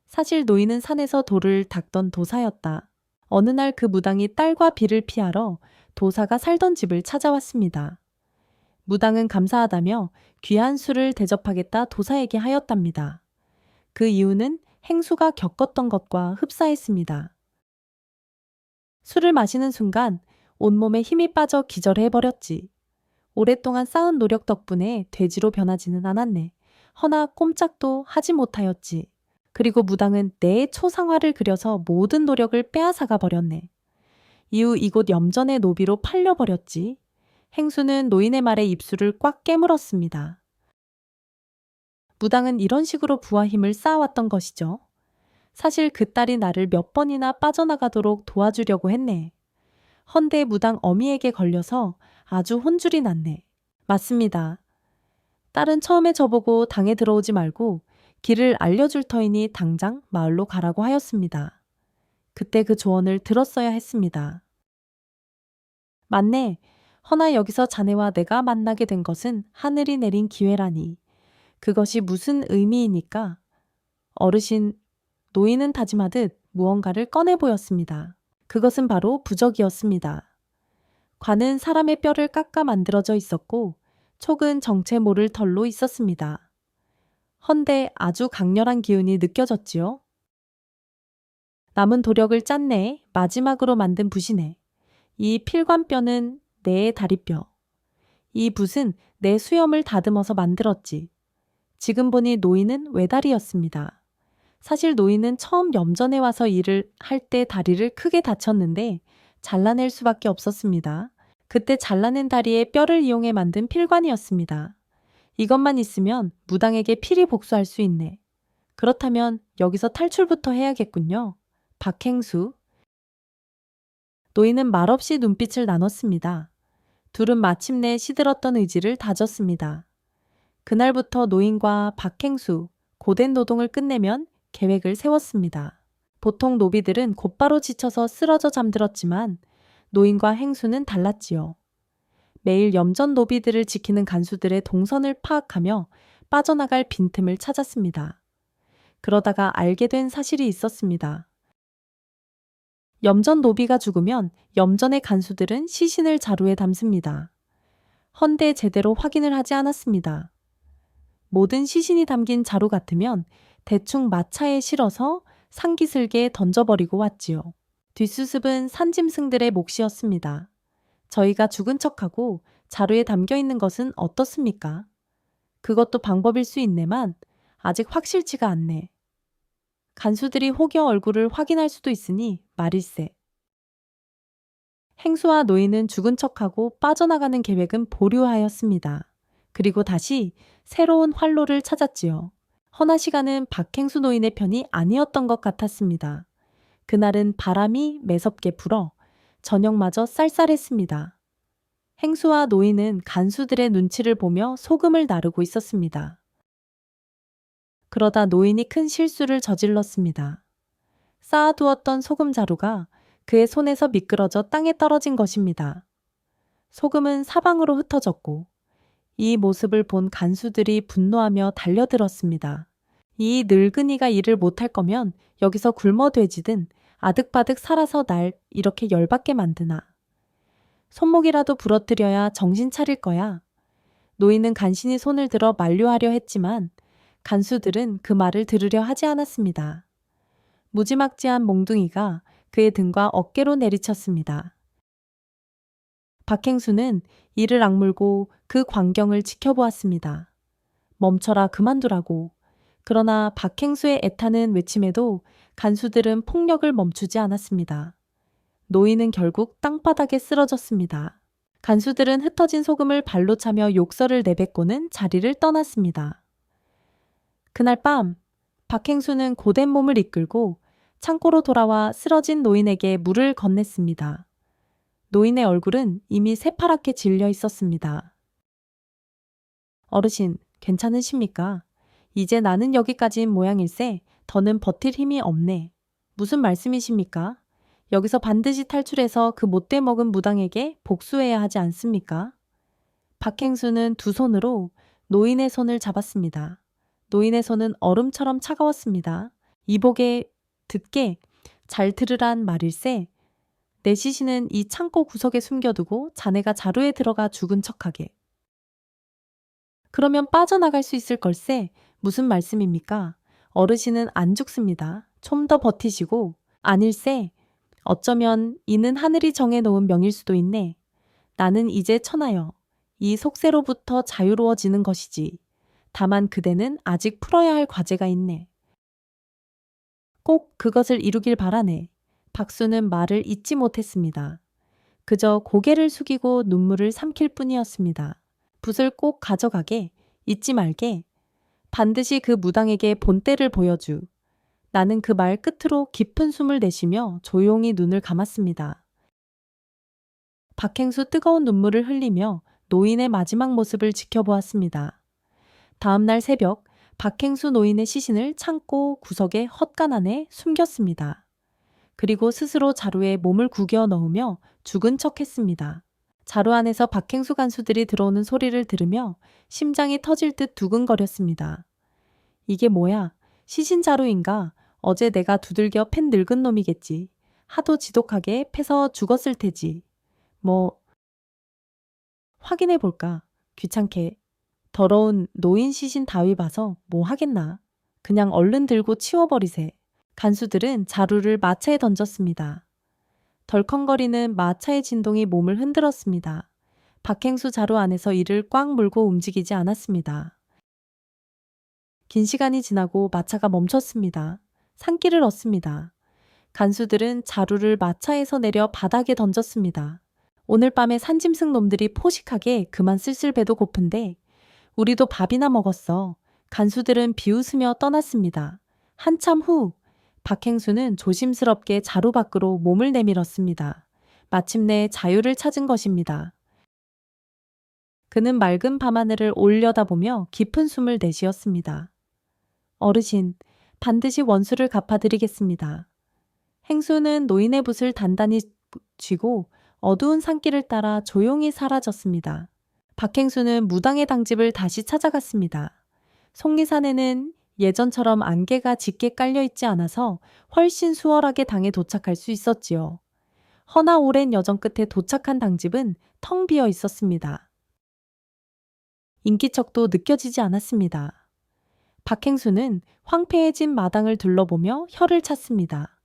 사실 노인은 산에서 돌을 닦던 도사였다. 어느 날 그 무당이 딸과 비를 피하러 도사가 살던 집을 찾아왔습니다. 무당은 감사하다며 귀한 술을 대접하겠다 도사에게 하였답니다. 그 이유는 행수가 겪었던 것과 흡사했습니다. 술을 마시는 순간 온몸에 힘이 빠져 기절해버렸지. 오랫동안 쌓은 노력 덕분에 돼지로 변하지는 않았네. 허나 꼼짝도 하지 못하였지. 그리고 무당은 내 초상화를 그려서 모든 노력을 빼앗아가 버렸네. 이후 이곳 염전의 노비로 팔려버렸지. 행수는 노인의 말에 입술을 꽉 깨물었습니다. 무당은 이런 식으로 부와 힘을 쌓아왔던 것이죠. 사실 그 딸이 나를 몇 번이나 빠져나가도록 도와주려고 했네. 헌데 무당 어미에게 걸려서 아주 혼쭐이 났네. 맞습니다. 딸은 처음에 저보고 당에 들어오지 말고 길을 알려줄 터이니 당장 마을로 가라고 하였습니다. 그때 그 조언을 들었어야 했습니다. 맞네. 허나 여기서 자네와 내가 만나게 된 것은 하늘이 내린 기회라니. 그것이 무슨 의미이니까? 어르신, 노인은 다짐하듯 무언가를 꺼내 보였습니다. 그것은 바로 부적이었습니다. 관은 사람의 뼈를 깎아 만들어져 있었고 촉은 정체 모를 털로 있었습니다. 헌데 아주 강렬한 기운이 느껴졌지요. 남은 도력을 짰네. 마지막으로 만든 붓이네. 이 필관뼈는 내 다리뼈. 이 붓은 내 수염을 다듬어서 만들었지. 지금 보니 노인은 외다리였습니다. 사실 노인은 처음 염전에 와서 일을 할 때 다리를 크게 다쳤는데 잘라낼 수밖에 없었습니다. 그때 잘라낸 다리에 뼈를 이용해 만든 필관이었습니다. 이것만 있으면 무당에게 필히 복수할 수 있네. 그렇다면 여기서 탈출부터 해야겠군요. 박행수. 노인은 말없이 눈빛을 나눴습니다. 둘은 마침내 시들었던 의지를 다졌습니다. 그날부터 노인과 박행수, 고된 노동을 끝내면 계획을 세웠습니다. 보통 노비들은 곧바로 지쳐서 쓰러져 잠들었지만 노인과 행수는 달랐지요. 매일 염전 노비들을 지키는 간수들의 동선을 파악하며 빠져나갈 빈틈을 찾았습니다. 그러다가 알게 된 사실이 있었습니다. 염전 노비가 죽으면 염전의 간수들은 시신을 자루에 담습니다. 헌데 제대로 확인을 하지 않았습니다. 모든 시신이 담긴 자루 같으면 대충 마차에 실어서 상기슬게 던져버리고 왔지요. 뒷수습은 산짐승들의 몫이었습니다. 저희가 죽은 척하고 자루에 담겨 있는 것은 어떻습니까? 그것도 방법일 수 있네만 아직 확실치가 않네. 간수들이 혹여 얼굴을 확인할 수도 있으니 말일세. 행수와 노인은 죽은 척하고 빠져나가는 계획은 보류하였습니다. 그리고 다시 새로운 활로를 찾았지요. 허나 시간은 박행수 노인의 편이 아니었던 것 같았습니다. 그날은 바람이 매섭게 불어 저녁마저 쌀쌀했습니다. 행수와 노인은 간수들의 눈치를 보며 소금을 나르고 있었습니다. 그러다 노인이 큰 실수를 저질렀습니다. 쌓아두었던 소금 자루가 그의 손에서 미끄러져 땅에 떨어진 것입니다. 소금은 사방으로 흩어졌고 이 모습을 본 간수들이 분노하며 달려들었습니다. 이 늙은이가 일을 못할 거면 여기서 굶어 돼지든 아득바득 살아서 날 이렇게 열받게 만드나. 손목이라도 부러뜨려야 정신 차릴 거야. 노인은 간신히 손을 들어 만류하려 했지만 간수들은 그 말을 들으려 하지 않았습니다. 무지막지한 몽둥이가 그의 등과 어깨로 내리쳤습니다. 박행수는 이를 악물고 그 광경을 지켜보았습니다. 멈춰라, 그만두라고. 그러나 박행수의 애타는 외침에도 간수들은 폭력을 멈추지 않았습니다. 노인은 결국 땅바닥에 쓰러졌습니다. 간수들은 흩어진 소금을 발로 차며 욕설을 내뱉고는 자리를 떠났습니다. 그날 밤 박행수는 고된 몸을 이끌고 창고로 돌아와 쓰러진 노인에게 물을 건넸습니다. 노인의 얼굴은 이미 새파랗게 질려 있었습니다. 어르신, 괜찮으십니까? 이제 나는 여기까지인 모양일세 더는 버틸 힘이 없네. 무슨 말씀이십니까? 여기서 반드시 탈출해서 그 못돼 먹은 무당에게 복수해야 하지 않습니까? 박행수는 두 손으로 노인의 손을 잡았습니다. 노인의 손은 얼음처럼 차가웠습니다. 이복에 듣게 잘 들으란 말일세. 내 시신은 이 창고 구석에 숨겨두고 자네가 자루에 들어가 죽은 척하게. 그러면 빠져나갈 수 있을 걸세. 무슨 말씀입니까? 어르신은 안 죽습니다. 좀 더 버티시고. 아닐세. 어쩌면 이는 하늘이 정해놓은 명일 수도 있네. 나는 이제 천하여 이 속세로부터 자유로워지는 것이지. 다만 그대는 아직 풀어야 할 과제가 있네. 꼭 그것을 이루길 바라네. 박수는 말을 잇지 못했습니다. 그저 고개를 숙이고 눈물을 삼킬 뿐이었습니다. 붓을 꼭 가져가게, 잊지 말게. 반드시 그 무당에게 본때를 보여주. 나는 그 말 끝으로 깊은 숨을 내쉬며 조용히 눈을 감았습니다. 박행수 뜨거운 눈물을 흘리며 노인의 마지막 모습을 지켜보았습니다. 다음 날 새벽 박행수 노인의 시신을 창고 구석의 헛간 안에 숨겼습니다. 그리고 스스로 자루에 몸을 구겨 넣으며 죽은 척했습니다. 자루 안에서 박행수 간수들이 들어오는 소리를 들으며 심장이 터질 듯 두근거렸습니다. 이게 뭐야? 시신 자루인가? 어제 내가 두들겨 팬 늙은 놈이겠지. 하도 지독하게 패서 죽었을 테지. 뭐 확인해 볼까? 귀찮게. 더러운 노인 시신 다위 봐서 뭐 하겠나. 그냥 얼른 들고 치워버리세. 간수들은 자루를 마차에 던졌습니다. 덜컹거리는 마차의 진동이 몸을 흔들었습니다. 박행수 자루 안에서 이를 꽉 물고 움직이지 않았습니다. 긴 시간이 지나고 마차가 멈췄습니다. 산길을 얻습니다. 간수들은 자루를 마차에서 내려 바닥에 던졌습니다. 오늘 밤에 산짐승 놈들이 포식하게 그만 쓸쓸 배도 고픈데 우리도 밥이나 먹었어. 간수들은 비웃으며 떠났습니다. 한참 후 박행수는 조심스럽게 자루 밖으로 몸을 내밀었습니다. 마침내 자유를 찾은 것입니다. 그는 맑은 밤하늘을 올려다보며 깊은 숨을 내쉬었습니다. 어르신, 반드시 원수를 갚아드리겠습니다. 행수는 노인의 붓을 단단히 쥐고 어두운 산길을 따라 조용히 사라졌습니다. 박행수는 무당의 당집을 다시 찾아갔습니다. 속리산에는 예전처럼 안개가 짙게 깔려있지 않아서 훨씬 수월하게 당에 도착할 수 있었지요. 허나 오랜 여정 끝에 도착한 당집은 텅 비어 있었습니다. 인기척도 느껴지지 않았습니다. 박행수는 황폐해진 마당을 둘러보며 혀를 찼습니다.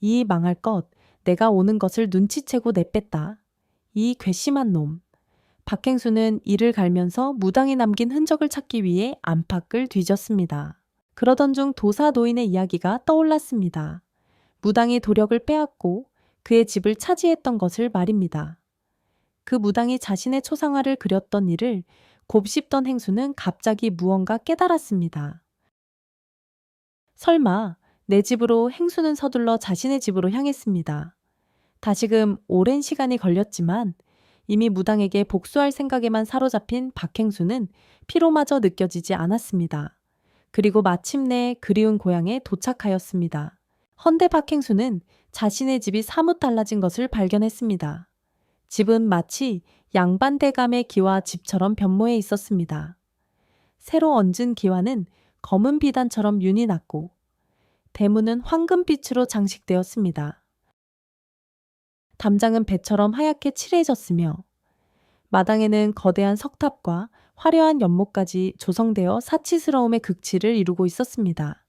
이 망할 것, 내가 오는 것을 눈치채고 내뺐다. 이 괘씸한 놈. 박행수는 이를 갈면서 무당이 남긴 흔적을 찾기 위해 안팎을 뒤졌습니다. 그러던 중 도사 노인의 이야기가 떠올랐습니다. 무당이 도력을 빼앗고 그의 집을 차지했던 것을 말입니다. 그 무당이 자신의 초상화를 그렸던 일을 곱씹던 행수는 갑자기 무언가 깨달았습니다. 설마 내 집으로 행수는 서둘러 자신의 집으로 향했습니다. 다시금 오랜 시간이 걸렸지만 이미 무당에게 복수할 생각에만 사로잡힌 박행수는 피로마저 느껴지지 않았습니다. 그리고 마침내 그리운 고향에 도착하였습니다. 헌데 박행수는 자신의 집이 사뭇 달라진 것을 발견했습니다. 집은 마치 양반대감의 기와 집처럼 변모해 있었습니다. 새로 얹은 기와는 검은 비단처럼 윤이 났고 대문은 황금빛으로 장식되었습니다. 담장은 배처럼 하얗게 칠해졌으며 마당에는 거대한 석탑과 화려한 연못까지 조성되어 사치스러움의 극치를 이루고 있었습니다.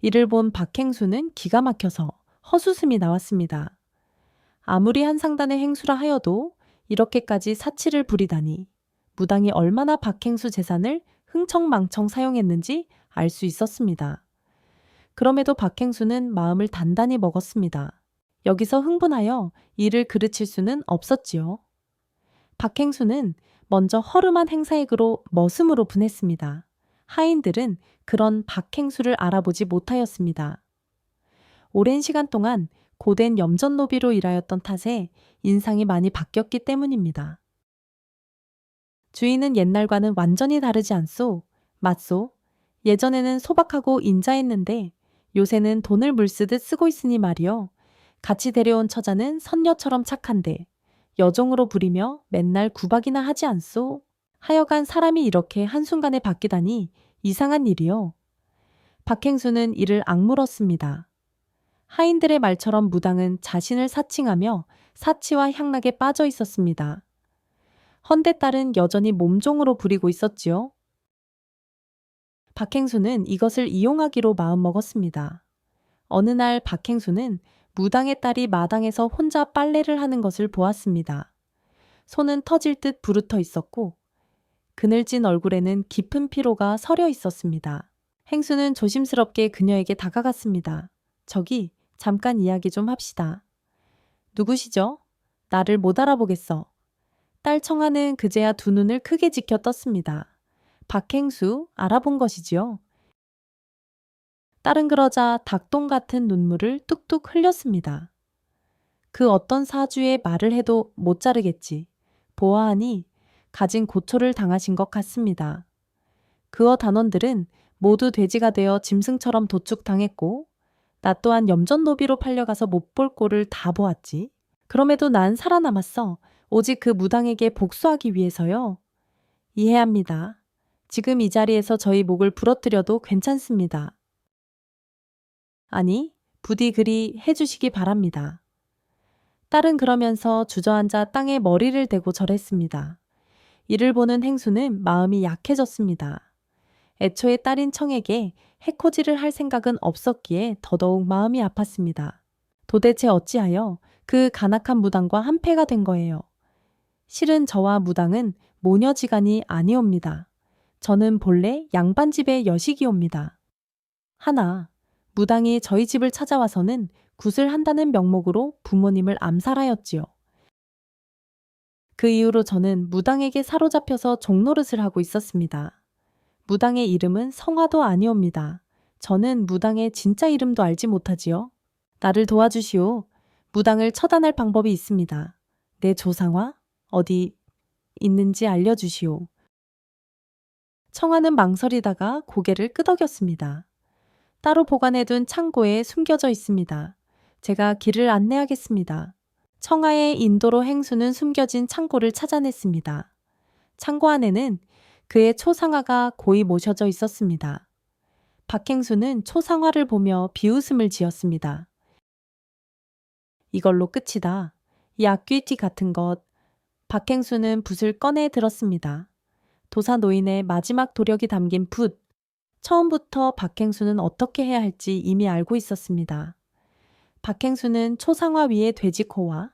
이를 본 박행수는 기가 막혀서 헛웃음이 나왔습니다. 아무리 한 상단의 행수라 하여도 이렇게까지 사치를 부리다니 무당이 얼마나 박행수 재산을 흥청망청 사용했는지 알 수 있었습니다. 그럼에도 박행수는 마음을 단단히 먹었습니다. 여기서 흥분하여 이를 그르칠 수는 없었지요. 박행수는 먼저 허름한 행사액으로 머슴으로 분했습니다. 하인들은 그런 박행수를 알아보지 못하였습니다. 오랜 시간 동안 고된 염전노비로 일하였던 탓에 인상이 많이 바뀌었기 때문입니다. 주인은 옛날과는 완전히 다르지 않소. 맞소. 예전에는 소박하고 인자했는데 요새는 돈을 물쓰듯 쓰고 있으니 말이요. 같이 데려온 처자는 선녀처럼 착한데 여종으로 부리며 맨날 구박이나 하지 않소. 하여간 사람이 이렇게 한순간에 바뀌다니 이상한 일이요. 박행수는 이를 악물었습니다. 하인들의 말처럼 무당은 자신을 사칭하며 사치와 향락에 빠져 있었습니다. 헌데 딸은 여전히 몸종으로 부리고 있었지요. 박행수는 이것을 이용하기로 마음먹었습니다. 어느 날 박행수는 무당의 딸이 마당에서 혼자 빨래를 하는 것을 보았습니다. 손은 터질 듯 부르터 있었고 그늘진 얼굴에는 깊은 피로가 서려 있었습니다. 행수는 조심스럽게 그녀에게 다가갔습니다. 저기 잠깐 이야기 좀 합시다. 누구시죠? 나를 못 알아보겠어. 딸 청아는 그제야 두 눈을 크게 지켜 떴습니다. 박행수 알아본 것이지요. 딸은 그러자 닭똥 같은 눈물을 뚝뚝 흘렸습니다. 그 어떤 사주의 말을 해도 못 자르겠지. 보아하니 가진 고초를 당하신 것 같습니다. 그어 단원들은 모두 돼지가 되어 짐승처럼 도축당했고 나 또한 염전 노비로 팔려가서 못 볼 꼴을 다 보았지. 그럼에도 난 살아남았어. 오직 그 무당에게 복수하기 위해서요. 이해합니다. 지금 이 자리에서 저희 목을 부러뜨려도 괜찮습니다. 아니, 부디 그리 해주시기 바랍니다. 딸은 그러면서 주저앉아 땅에 머리를 대고 절했습니다. 이를 보는 행수는 마음이 약해졌습니다. 애초에 딸인 청에게 해코지를 할 생각은 없었기에 더더욱 마음이 아팠습니다. 도대체 어찌하여 그 간악한 무당과 한패가 된 거예요. 실은 저와 무당은 모녀지간이 아니옵니다. 저는 본래 양반집의 여식이옵니다. 하나, 무당이 저희 집을 찾아와서는 굿을 한다는 명목으로 부모님을 암살하였지요. 그 이후로 저는 무당에게 사로잡혀서 종노릇을 하고 있었습니다. 무당의 이름은 성화도 아니옵니다. 저는 무당의 진짜 이름도 알지 못하지요. 나를 도와주시오. 무당을 처단할 방법이 있습니다. 내 조상화? 어디 있는지 알려주시오. 청화는 망설이다가 고개를 끄덕였습니다. 따로 보관해둔 창고에 숨겨져 있습니다. 제가 길을 안내하겠습니다. 청하의 인도로 행수는 숨겨진 창고를 찾아냈습니다. 창고 안에는 그의 초상화가 고이 모셔져 있었습니다. 박행수는 초상화를 보며 비웃음을 지었습니다. 이걸로 끝이다. 이 악귀티 같은 것. 박행수는 붓을 꺼내 들었습니다. 도사 노인의 마지막 도력이 담긴 붓. 처음부터 박행수는 어떻게 해야 할지 이미 알고 있었습니다. 박행수는 초상화 위에 돼지 코와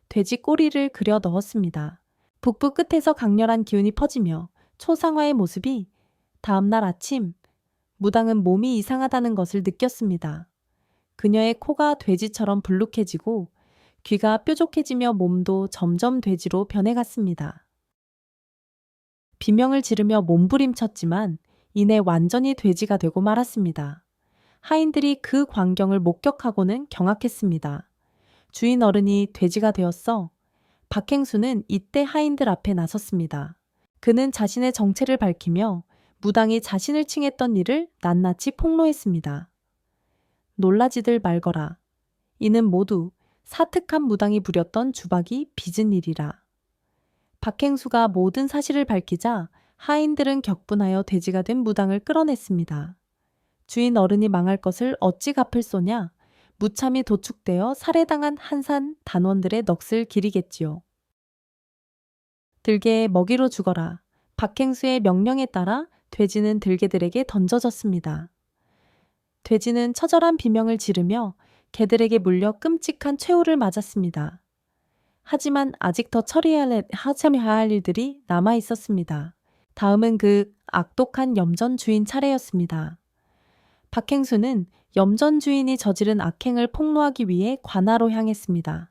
돼지 꼬리를 그려 넣었습니다. 북부 끝에서 강렬한 기운이 퍼지며 초상화의 모습이 다음날 아침 무당은 몸이 이상하다는 것을 느꼈습니다. 그녀의 코가 돼지처럼 불룩해지고 귀가 뾰족해지며 몸도 점점 돼지로 변해갔습니다. 비명을 지르며 몸부림쳤지만 이내 완전히 돼지가 되고 말았습니다. 하인들이 그 광경을 목격하고는 경악했습니다. 주인 어른이 돼지가 되었어. 박행수는 이때 하인들 앞에 나섰습니다. 그는 자신의 정체를 밝히며 무당이 자신을 칭했던 일을 낱낱이 폭로했습니다. 놀라지들 말거라. 이는 모두 사특한 무당이 부렸던 주박이 빚은 일이라. 박행수가 모든 사실을 밝히자 하인들은 격분하여 돼지가 된 무당을 끌어냈습니다. 주인 어른이 망할 것을 어찌 갚을 소냐? 무참히 도축되어 살해당한 한산 단원들의 넋을 기리겠지요. 들개의 먹이로 죽어라. 박행수의 명령에 따라 돼지는 들개들에게 던져졌습니다. 돼지는 처절한 비명을 지르며 개들에게 물려 끔찍한 최후를 맞았습니다. 하지만 아직 더 처리해야 할 일들이 남아 있었습니다. 다음은 그 악독한 염전 주인 차례였습니다. 박행수는 염전 주인이 저지른 악행을 폭로하기 위해 관하로 향했습니다.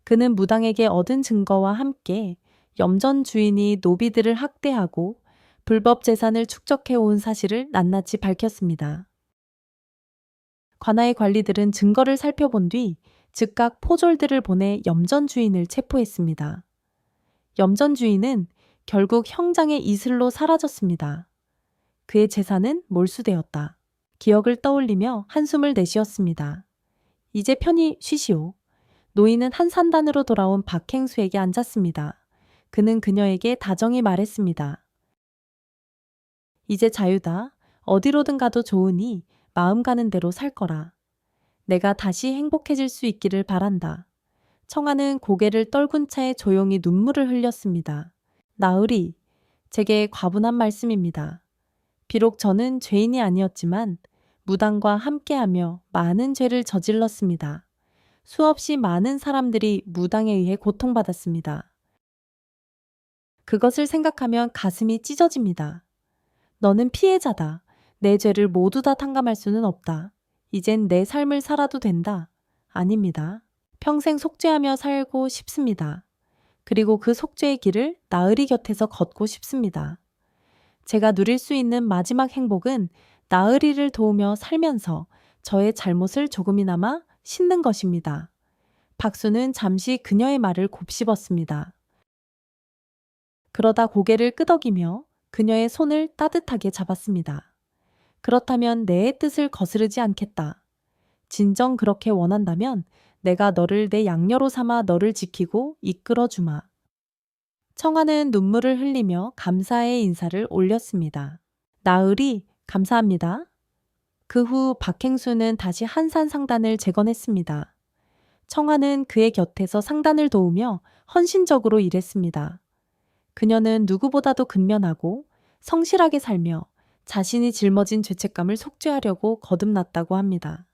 그는 무당에게 얻은 증거와 함께 염전 주인이 노비들을 학대하고 불법 재산을 축적해온 사실을 낱낱이 밝혔습니다. 관아의 관리들은 증거를 살펴본 뒤 즉각 포졸들을 보내 염전 주인을 체포했습니다. 염전 주인은 결국 형장의 이슬로 사라졌습니다. 그의 재산은 몰수되었다. 기억을 떠올리며 한숨을 내쉬었습니다. 이제 편히 쉬시오. 노인은 한산단으로 돌아온 박행수에게 앉았습니다. 그는 그녀에게 다정히 말했습니다. 이제 자유다. 어디로든 가도 좋으니 마음 가는 대로 살 거라. 내가 다시 행복해질 수 있기를 바란다. 청아는 고개를 떨군 채 조용히 눈물을 흘렸습니다. 나으리, 제게 과분한 말씀입니다. 비록 저는 죄인이 아니었지만 무당과 함께하며 많은 죄를 저질렀습니다. 수없이 많은 사람들이 무당에 의해 고통받았습니다. 그것을 생각하면 가슴이 찢어집니다. 너는 피해자다. 내 죄를 모두 다 탕감할 수는 없다. 이젠 내 삶을 살아도 된다. 아닙니다. 평생 속죄하며 살고 싶습니다. 그리고 그 속죄의 길을 나으리 곁에서 걷고 싶습니다. 제가 누릴 수 있는 마지막 행복은 나으리를 도우며 살면서 저의 잘못을 조금이나마 씻는 것입니다. 박수는 잠시 그녀의 말을 곱씹었습니다. 그러다 고개를 끄덕이며 그녀의 손을 따뜻하게 잡았습니다. 그렇다면 내 뜻을 거스르지 않겠다. 진정 그렇게 원한다면 내가 너를 내 양녀로 삼아 너를 지키고 이끌어 주마. 청아는 눈물을 흘리며 감사의 인사를 올렸습니다. 나으리, 감사합니다. 그 후 박행수는 다시 한산 상단을 재건했습니다. 청아는 그의 곁에서 상단을 도우며 헌신적으로 일했습니다. 그녀는 누구보다도 근면하고 성실하게 살며 자신이 짊어진 죄책감을 속죄하려고 거듭났다고 합니다.